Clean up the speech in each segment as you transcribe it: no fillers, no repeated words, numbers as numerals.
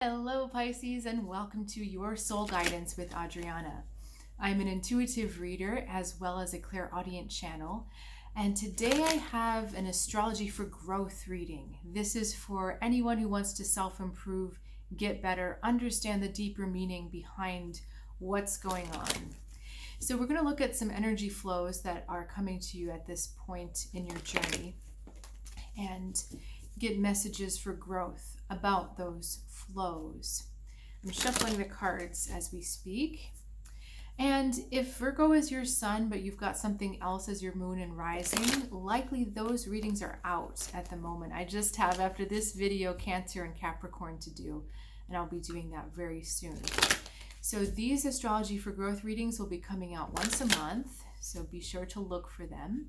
Hello Pisces, and welcome to your soul guidance with Adriana. I'm an intuitive reader as well as a clairaudient channel, and today I have an astrology for growth reading. This is for anyone who wants to self-improve, get better, understand the deeper meaning behind what's going on. So we're going to look at some energy flows that are coming to you at this point in your journey and get messages for growth about those flows. I'm shuffling the cards as we speak. And if Virgo is your sun, but you've got something else as your moon and rising, likely those readings are out at the moment. I just have, after this video, Cancer and Capricorn to do, and I'll be doing that very soon. So these astrology for growth readings will be coming out once a month, so be sure to look for them.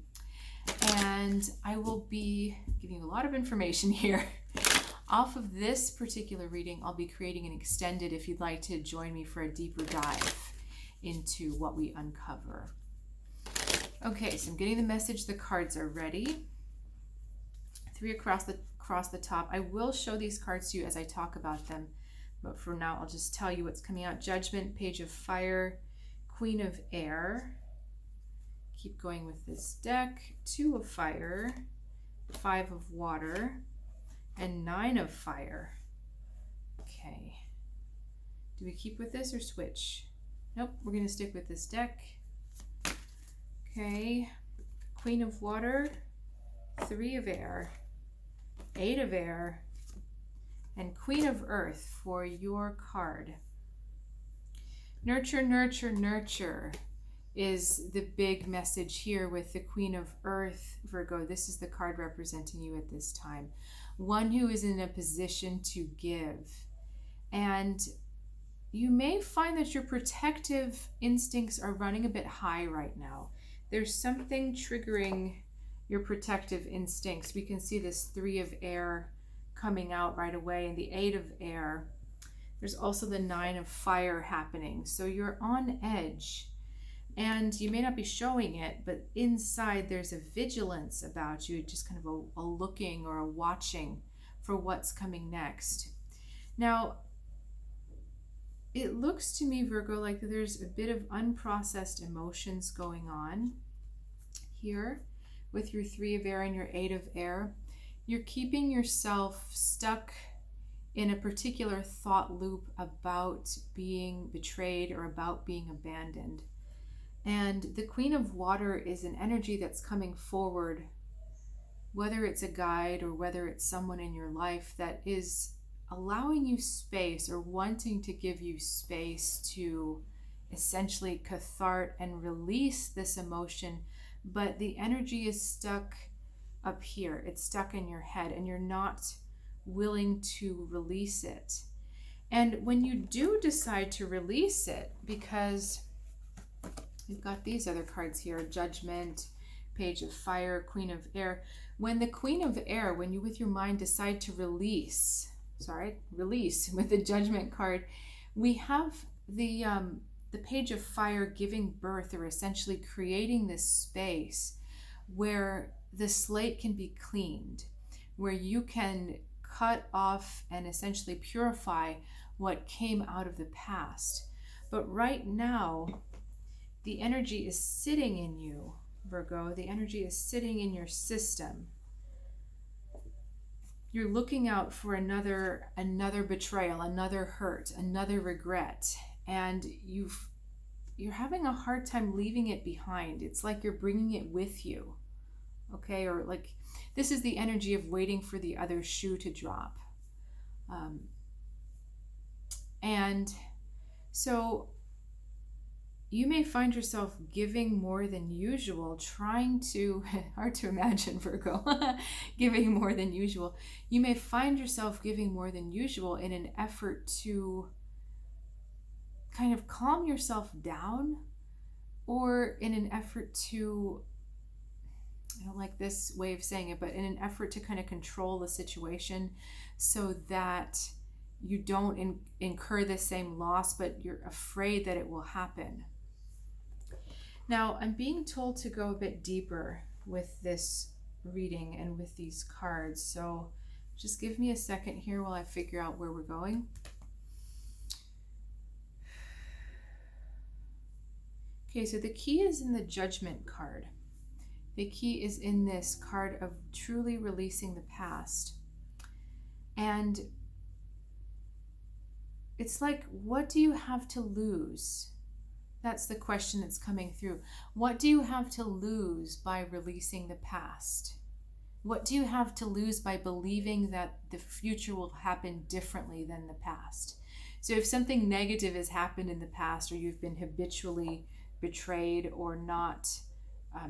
And I will be giving you a lot of information here. Off of this particular reading, I'll be creating an extended if you'd like to join me for a deeper dive into what we uncover. Okay, so I'm getting the message. The cards are ready. 3 across the top. I will show these cards to you as I talk about them, but for now I'll just tell you what's coming out. Judgment, Page of Fire, Queen of Air. Keep going with this deck. 2 of Fire, 5 of Water, and 9 of Fire. Okay. Do we keep with this or switch? Nope, we're going to stick with this deck. Okay. Queen of Water, 3 of Air, 8 of Air, and Queen of Earth for your card. Nurture, nurture, nurture is the big message here with the Queen of Earth, Virgo. This is the card representing you at this time. One who is in a position to give. And you may find that your protective instincts are running a bit high right now. There's something triggering your protective instincts. We can see this 3 of Air coming out right away, and the 8 of Air. There's also the 9 of Fire happening. So you're on edge. And you may not be showing it, but inside there's a vigilance about you, just kind of a looking or a watching for what's coming next. Now, it looks to me, Virgo, like there's a bit of unprocessed emotions going on here with your 3 of Air and your 8 of Air. You're keeping yourself stuck in a particular thought loop about being betrayed or about being abandoned. And the Queen of Water is an energy that's coming forward, whether it's a guide or whether it's someone in your life that is allowing you space or wanting to give you space to essentially cathartic and release this emotion, but the energy is stuck up here. It's stuck in your head and you're not willing to release it. And when you do decide to release it, because you've got these other cards here, Judgment, Page of Fire, Queen of Air. When the Queen of Air, when you with your mind decide to release with the Judgment card, we have the Page of Fire giving birth, or essentially creating this space where the slate can be cleaned, where you can cut off and essentially purify what came out of the past. But right now, the energy is sitting in you, Virgo. The energy is sitting in your system. You're looking out for another betrayal, another hurt, another regret, and you're having a hard time leaving it behind. It's like you're bringing it with you, okay? Or like this is the energy of waiting for the other shoe to drop. And so you may find yourself giving more than usual, hard to imagine, Virgo, giving more than usual. You may find yourself giving more than usual in an effort to kind of calm yourself down, or in an effort to, I don't like this way of saying it, but in an effort to kind of control the situation so that you don't incur the same loss, but you're afraid that it will happen. Now, I'm being told to go a bit deeper with this reading and with these cards, so just give me a second here while I figure out where we're going. Okay, so the key is in the Judgment card. The key is in this card of truly releasing the past. And it's like, what do you have to lose? That's the question that's coming through. What do you have to lose by releasing the past? What do you have to lose by believing that the future will happen differently than the past? So if something negative has happened in the past, or you've been habitually betrayed or not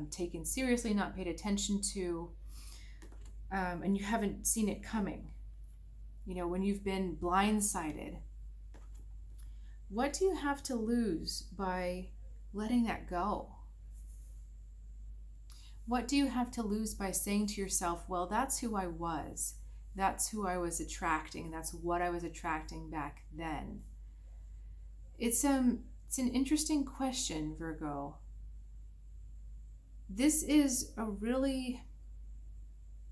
taken seriously, not paid attention to, and you haven't seen it coming, when you've been blindsided, what do you have to lose by letting that go? What do you have to lose by saying to yourself, well, that's who I was. That's who I was attracting. That's what I was attracting back then. It's an interesting question, Virgo. This is a really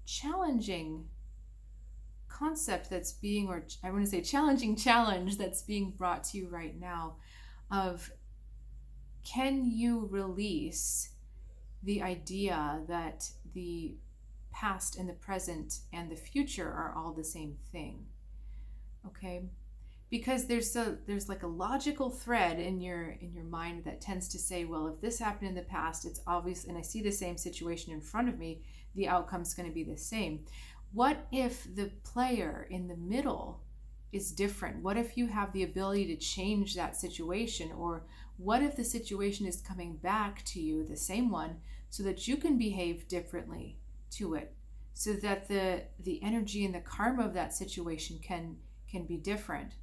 challenging concept that's being, or I want to say challenging challenge that's being brought to you right now of, can you release the idea that the past and the present and the future are all the same thing? Okay, because there's like a logical thread in your mind that tends to say, well, if this happened in the past, it's obvious, and I see the same situation in front of me, the outcome's going to be the same. What if the player in the middle is different? What if you have the ability to change that situation? Or what if the situation is coming back to you, the same one, so that you can behave differently to it, so that the energy and the karma of that situation can be different?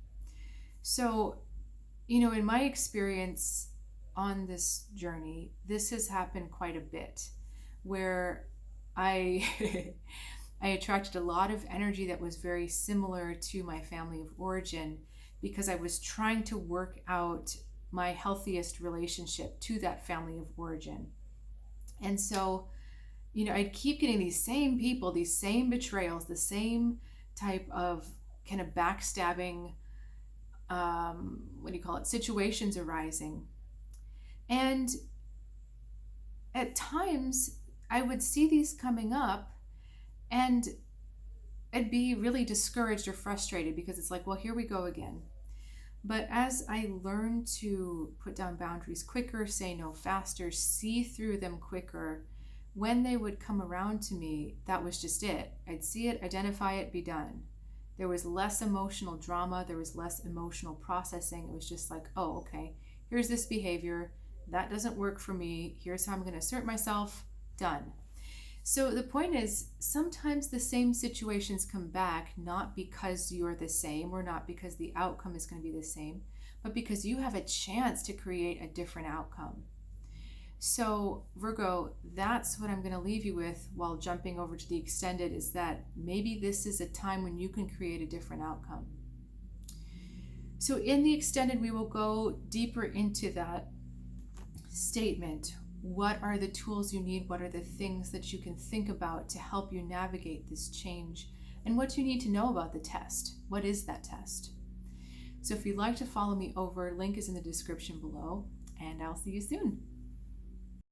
So, in my experience on this journey, this has happened quite a bit, where I I attracted a lot of energy that was very similar to my family of origin, because I was trying to work out my healthiest relationship to that family of origin. And so, I'd keep getting these same people, these same betrayals, the same type of kind of backstabbing, situations arising. And at times I would see these coming up, and I'd be really discouraged or frustrated, because it's like, well, here we go again. But as I learned to put down boundaries quicker, say no faster, see through them quicker, when they would come around to me, that was just it. I'd see it, identify it, be done. There was less emotional drama. There was less emotional processing. It was just like, oh, okay, here's this behavior. That doesn't work for me. Here's how I'm going to assert myself. Done. So the point is, sometimes the same situations come back, not because you're the same, or not because the outcome is going to be the same, but because you have a chance to create a different outcome. So Virgo, that's what I'm going to leave you with while jumping over to the extended, is that maybe this is a time when you can create a different outcome. So in the extended, we will go deeper into that statement. What are the tools you need? What are the things that you can think about to help you navigate this change? And what do you need to know about the test? What is that test? So if you'd like to follow me over, link is in the description below, and I'll see you soon.